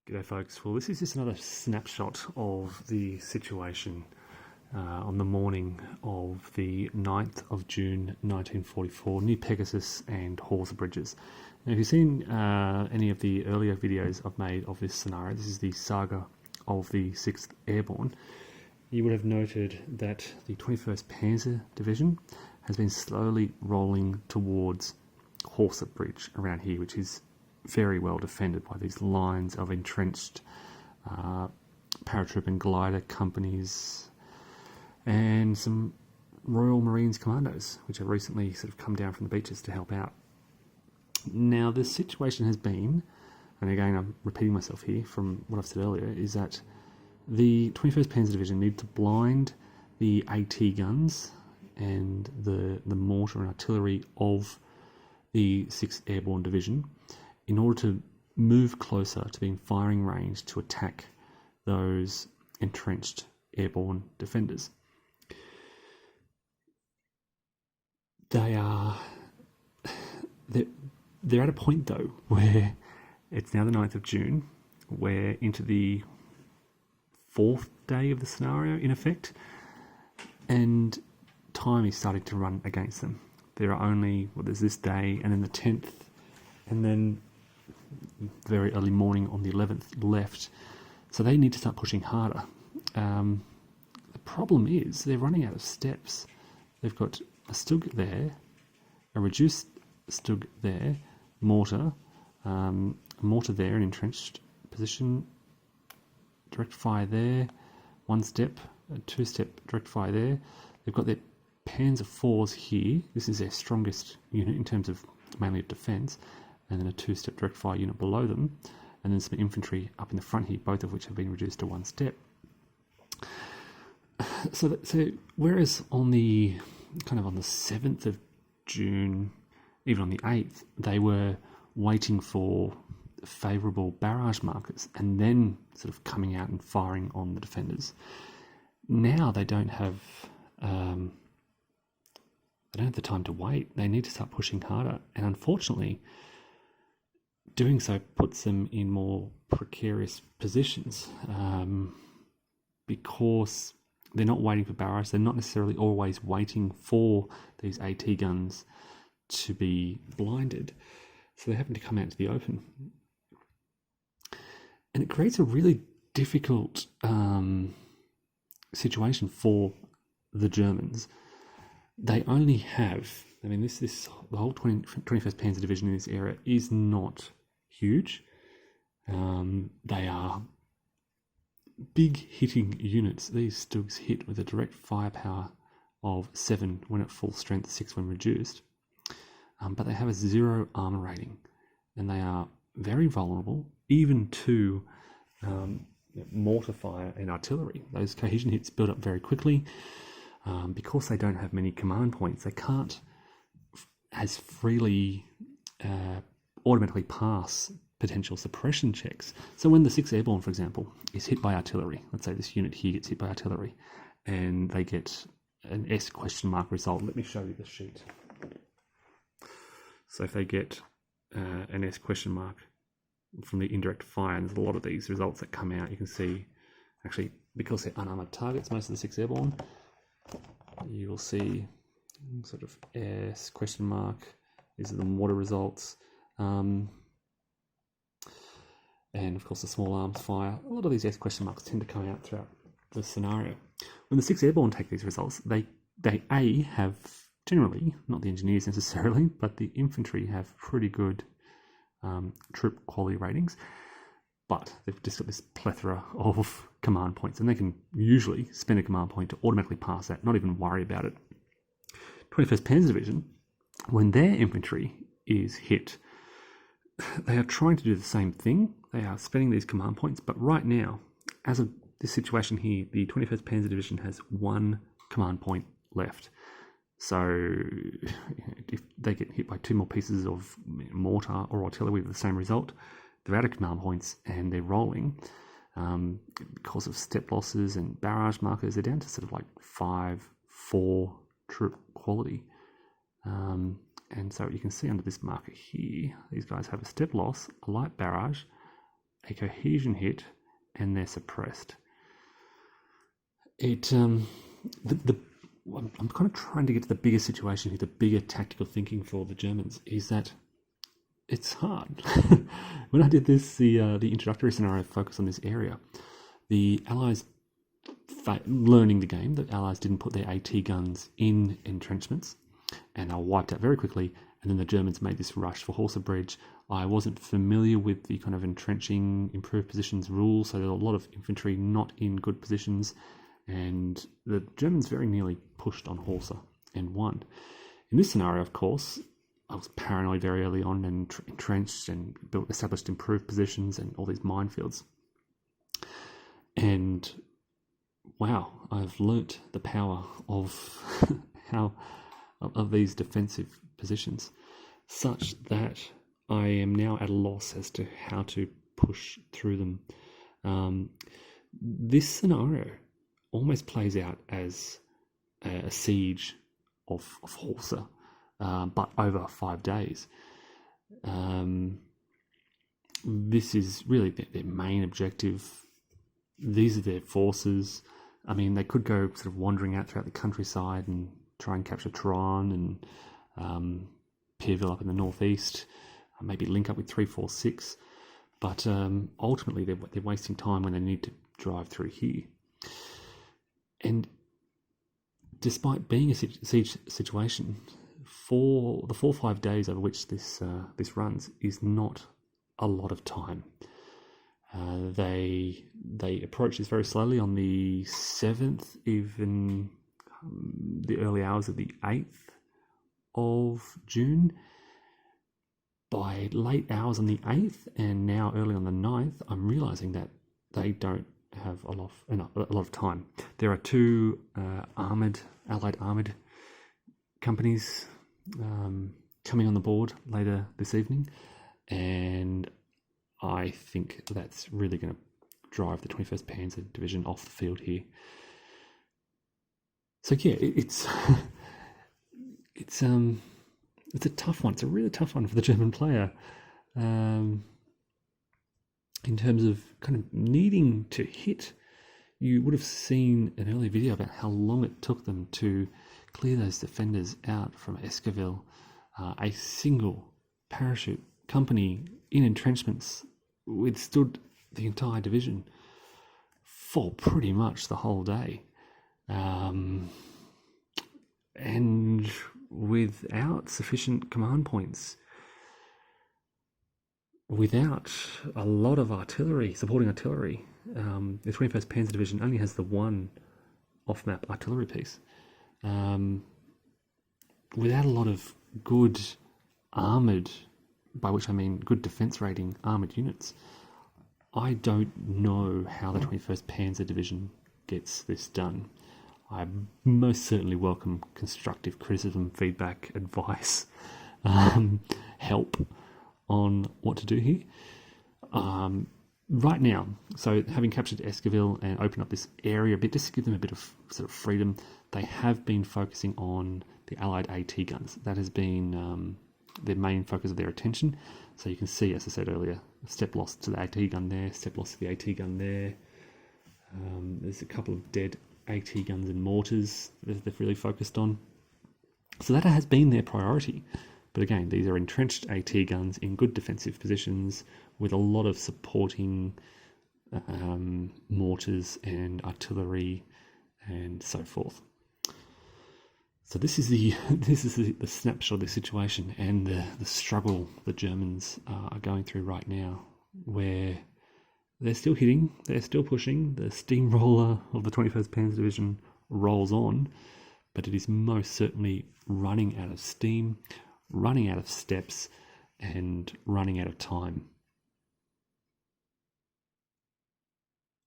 G'day folks, well this is just another snapshot of the situation on the morning of the 9th of June 1944 near Pegasus and Horsa Bridges. Now if you've seen any of the earlier videos I've made of this scenario, this is the saga of the 6th Airborne, you would have noted that the 21st Panzer Division has been slowly rolling towards Horsa Bridge around here, which is very well defended by these lines of entrenched paratroop and glider companies and some Royal Marines commandos, which have recently sort of come down from the beaches to help out. Now, the situation has been, and again I'm repeating myself here from what I've said earlier, is that the 21st Panzer Division need to blind the AT guns and the mortar and artillery of the 6th Airborne Division in order to move closer to being firing range to attack those entrenched airborne defenders. They're at a point though where it's now the 9th of June, we're into the 4th day of the scenario in effect, and time is starting to run against them. There are only, there's this day and then the 10th and then very early morning on the 11th left, so they need to start pushing harder. The problem is they're running out of steps. They've got a Stug there, a reduced Stug there, mortar, a mortar there, an entrenched position, direct fire there, one step, a two-step direct fire there. They've got their Panzer IVs here. This is their strongest unit in terms of mainly of defence, and then a two-step direct fire unit below them, and then some infantry up in the front here, both of which have been reduced to one step. So whereas on the 7th of June, even on the 8th, they were waiting for favourable barrage markers and then sort of coming out and firing on the defenders. Now they don't have the time to wait. They need to start pushing harder, and unfortunately doing so puts them in more precarious positions because they're not waiting for barrage. They're not necessarily always waiting for these AT guns to be blinded, so they're having to come out to the open, and it creates a really difficult situation for the Germans. They only have, the whole 21st Panzer Division in this area is not huge. They are big hitting units. These Stugs hit with a direct firepower of 7 when at full strength, 6 when reduced. But they have a 0 armor rating, and they are very vulnerable even to mortar fire and artillery. Those cohesion hits build up very quickly. Because they don't have many command points, they can't as freely automatically pass potential suppression checks. So when the 6th Airborne, for example, is hit by artillery, let's say this unit here gets hit by artillery, and they get an S ? Result. Let me show you the sheet. So if they get an S ? from the indirect fire, and there's a lot of these results that come out, you can see, actually, because they're unarmored targets, most of the 6th Airborne, you will see sort of S ? These are the mortar results, and of course the small arms fire. A lot of these S ? tend to come out throughout the scenario. When the 6th Airborne take these results, they have generally, not the engineers necessarily, but the infantry have pretty good troop quality ratings, but they've just got this plethora of command points, and they can usually spend a command point to automatically pass that, not even worry about it. 21st Panzer Division, when their infantry is hit, they are trying to do the same thing. They are spending these command points, but right now, as of this situation here, the 21st Panzer Division has 1 command point left. So if they get hit by 2 more pieces of mortar or artillery with the same result, they're out of command points and they're rolling. Because of step losses and barrage markers, they're down to sort of like 5-4 troop quality. And so you can see under this marker here, these guys have a step loss, a light barrage, a cohesion hit, and they're suppressed. I'm kind of trying to get to the bigger situation here, the bigger tactical thinking for the Germans, is that it's hard. When I did this, the introductory scenario focused on this area. The Allies, learning the game, the Allies didn't put their AT guns in entrenchments, and they were wiped out very quickly. And then the Germans made this rush for Horsa Bridge. I wasn't familiar with the kind of entrenching, improved positions rules, so there were a lot of infantry not in good positions, and the Germans very nearly pushed on Horsa and won. In this scenario, of course, I was paranoid very early on and entrenched and established improved positions and all these minefields. And wow, I've learnt the power of of these defensive positions, such that I am now at a loss as to how to push through them. This scenario almost plays out as a siege of Horsa, but over 5 days. This is really their main objective. These are their forces. I mean, they could go sort of wandering out throughout the countryside and try and capture Tehran and Pierreville up in the northeast, maybe link up with 346. But ultimately, they're wasting time when they need to drive through here. And despite being a siege situation, for the 4 or 5 days over which this runs is not a lot of time. They approach this very slowly on the 7th, even the early hours of the 8th of June. By late hours on the 8th and now early on the 9th, I'm realizing that they don't have a lot of time. There are 2 Allied armoured companies coming on the board later this evening, and I think that's really going to drive the 21st Panzer Division off the field here. So yeah, it's a tough one. It's a really tough one for the German player, in terms of kind of needing to hit. You would have seen an earlier video about how long it took them to clear those defenders out from Esquivel. A single parachute company in entrenchments withstood the entire division for pretty much the whole day. And without sufficient command points, without a lot of artillery, supporting artillery, the 21st Panzer Division only has the one off-map artillery piece. Without a lot of good armoured, by which I mean good defence rating armoured units, I don't know how the 21st Panzer Division gets this done. I most certainly welcome constructive criticism, feedback, advice, help on what to do here. Right now, so having captured Esquivel and opened up this area a bit, just to give them a bit of sort of freedom, they have been focusing on the Allied AT guns. That has been their main focus of their attention. So you can see, as I said earlier, step loss to the AT gun there, step loss to the AT gun there. There's a couple of dead AT guns and mortars that they've really focused on. So that has been their priority. But again, these are entrenched AT guns in good defensive positions with a lot of supporting mortars and artillery and so forth. So this is the snapshot of the situation and the struggle the Germans are going through right now, where they're still hitting, they're still pushing, the steamroller of the 21st Panzer Division rolls on, but it is most certainly running out of steam, running out of steps, and running out of time.